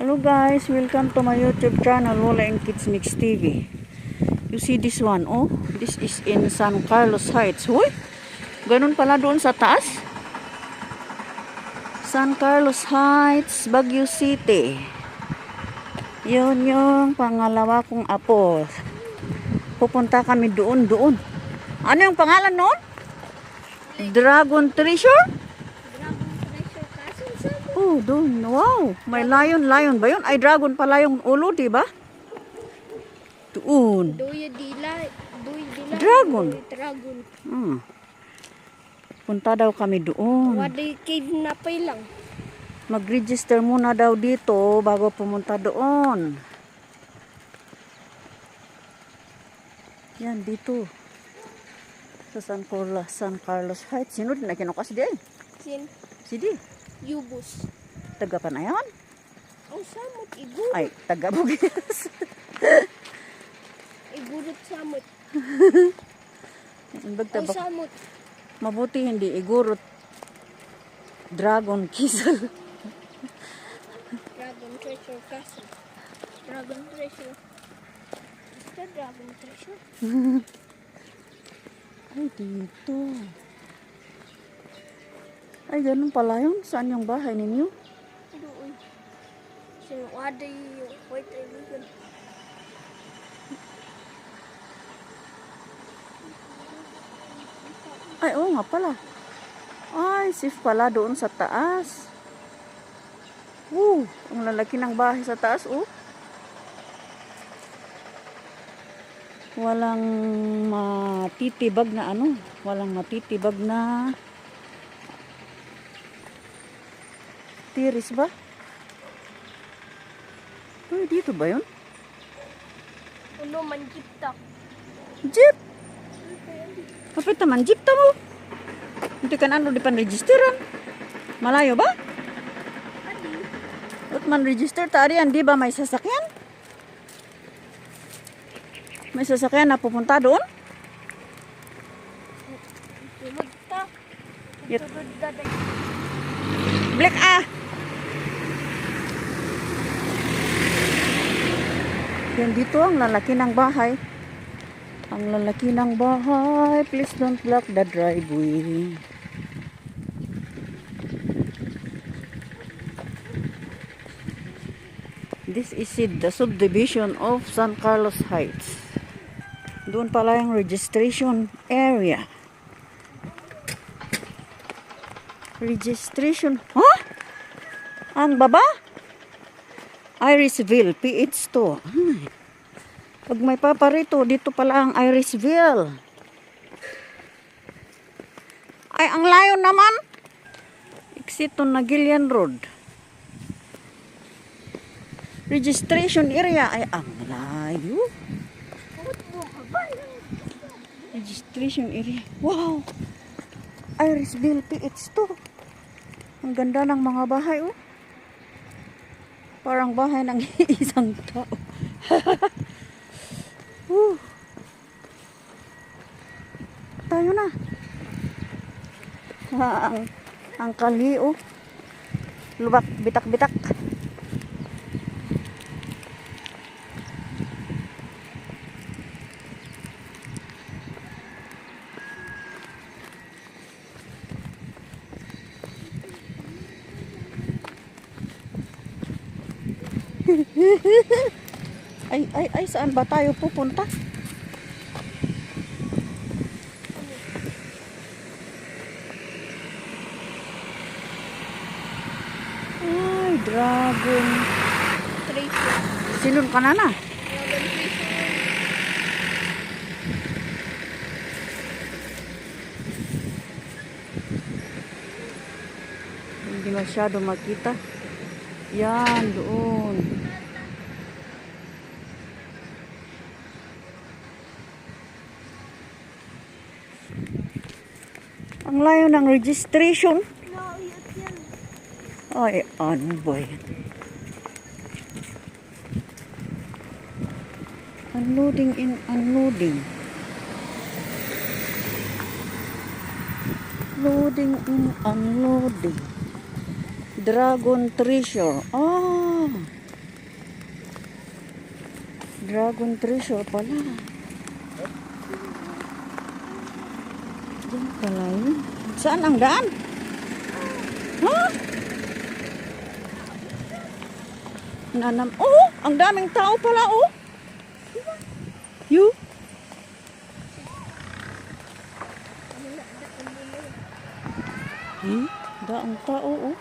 Hello guys, welcome to my YouTube channel, Lola and Kids Mix TV. You see this one, oh, this is in San Carlos Heights. Huy, ganun pala doon sa taas. San Carlos Heights, Baguio City. Yun yung pangalawa kong apo. Pupunta kami doon. Ano yung pangalan noon? Dragon Treasure? Oh, doon. Wow. May lion ba yun? Ay, dragon pala yung ulo, diba? Doon. Dragon. Punta daw kami doon. Waday kidnapay lang. Mag-register muna daw dito bago pumunta doon. Yan, dito. Sa San Carlos Heights. Sino din na kinukas din? Sidi. Yubos. Taga Panayan? Ang samot, igurot. Ay, taga Bugis. Igurot samot. Ang Ang samot. mabuti hindi igurot. Dragon Kissel. Dragon Treasure Castle. Dragon Treasure. Basta Dragon Treasure. Ay, dito. Ay, ganun pala yun. Saan yung bahay ninyo? Doon. So, waday white illegal. Ay, oo nga pala. Ay, safe pala doon sa taas. Ang lalaki ng bahay sa taas, Walang matitibag na ano. Walang matitibag na tiris ba? Uy, dito ba yun? Uno man kita. Jeep! Kapit naman, jeep ta mo. Hindi ka na di pan-registeran. Malayo ba? At man-register ta ariyan, di ba may sasakyan? May sasakyan na pupunta doon? Tulog ta. Yet. Tulog daday. Black Yan dito ang lalaki ng bahay. Ang lalaki ng bahay. Please don't block the driveway. This is the subdivision of San Carlos Heights. Doon pala yung registration area. Registration. Huh? Ang baba? Irisville, PH2. Pag may paparito, dito pala ang Irisville. Ay, ang layo naman. Exito na Gillian Road. Registration area. Ay, ang layo. Registration area. Wow. Irisville, PH2. Ang ganda ng mga bahay, Parang bahay ng isang tao. Tayo na. Ang kali, Lubak, bitak-bitak. ay, saan ba tayo pupunta? Ay, Dragon Treasure. Sinun ka na? Dragon Treasure. Hindi masyado makita. Yan, doon. Ang layo ng registration. Ay, ano ba yan? Unloading in unloading. Loading in unloading. Dragon Treasure. Ah, Dragon treasure pala. Diyan pala yun. Saan ang daan? Ha? Oh, ang daming tao pala, oh. You? Daang tao, oh.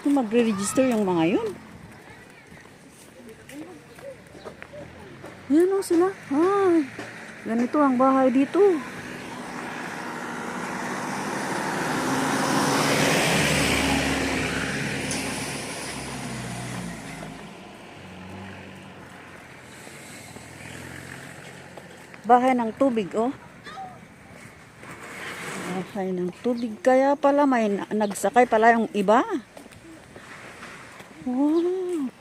Magre-register yung mga yun. Yan, oh, sila. Ganito ang bahay dito. Bahay ng tubig, oh. Bahay ng tubig. Kaya pala may nagsakay pala yung iba. Wow.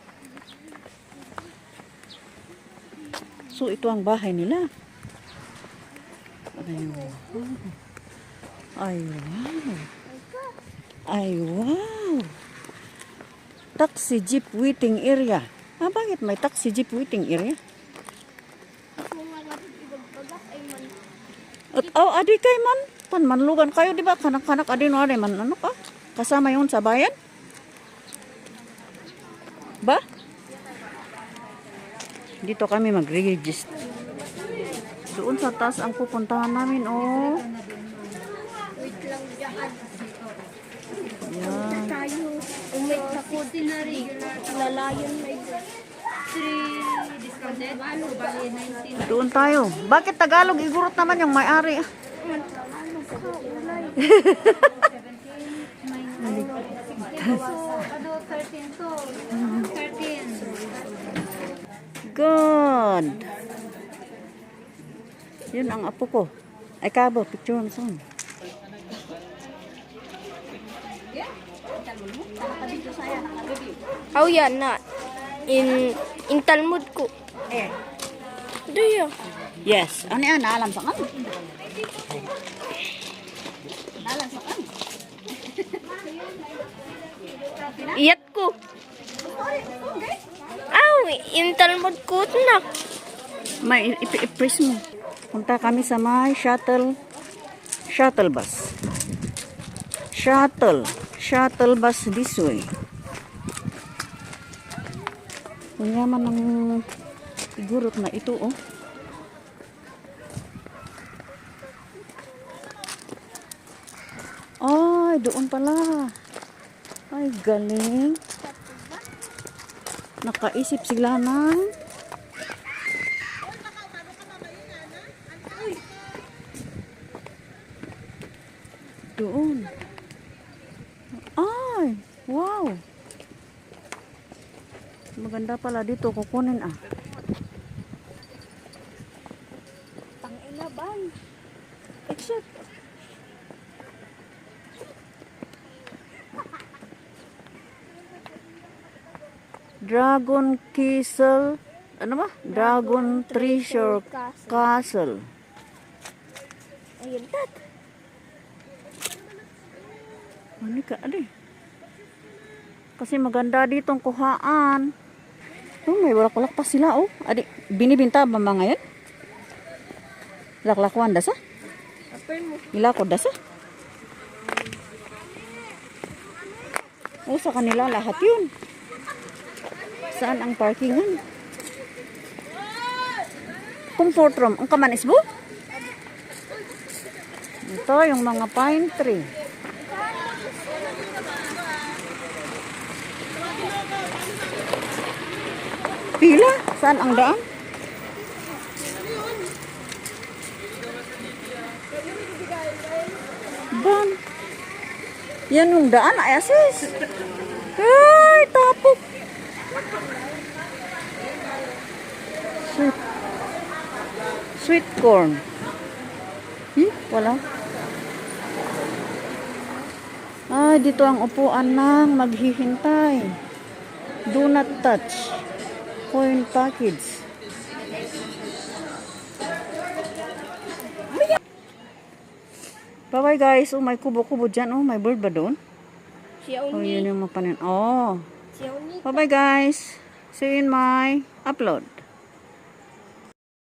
So, ito ang bahay nila. Ay, wow. Ay, wow. Ay, wow. Taxi jeep waiting area. Bakit may taxi jeep waiting area? Adi kay man. Manlugan kayo, di ba? Kanak-kanak, adi no, adi man. Ano ka? Kasama yun sa bayan? Ba? Dito kami mag-register. Doon sa taas ang pupuntahan namin, oh. Wait lang dyan. Yan. Tayo. Umit sa ordinary. Lalayan na ito. 3 discounted. Doon tayo. Bakit Tagalog? Igurot naman yung may-ari. Good. Yun ang apo ko. Ay kabo, picture mo saan. Oh yeah, not. In Talmud ko. Do you? Yes. Ano yan? Naalam sa kan? Naalam sa kan? Iyat ko. In Talmud ko na. May i-press mo. Punta kami sa may shuttle bus. Shuttle bus this way. Ang yaman ng igurot na ito, oh. Ay, doon pala. Ay, galing. Nakaisip sila ng doon. Ay, wow. Maganda pala dito, kukunin ah. Pang-ilaban. Exit. Dragon Castle. Ano ba? Dragon Treasure Castle. Ayun, tat. Ano ka, adi? Kasi maganda ditong kuhaan. Oh, may walak-walak pa sila, oh. Adi, binibinta ba mga yan? Laklakwan dasa? Apel mo. Ilakod dasa? Oh, sa kanila lahat yun. Saan ang parkingan? Comfort room. Ang kamanis mo? Ito, yung mga pine tree. Pila? Saan ang daan? Ban. Yan yung daan, ay asis. Ay, tapok. Sweet corn. Wala. Dito ang upuan ng maghihintay. Do not touch. Coin package. Bye-bye guys. Oh, may kubo-kubo dyan. Oh, may bird ba doon? Siya Oh, uni. yun yung mapanin. Oh. Siya uni. Bye-bye guys. See you in my upload.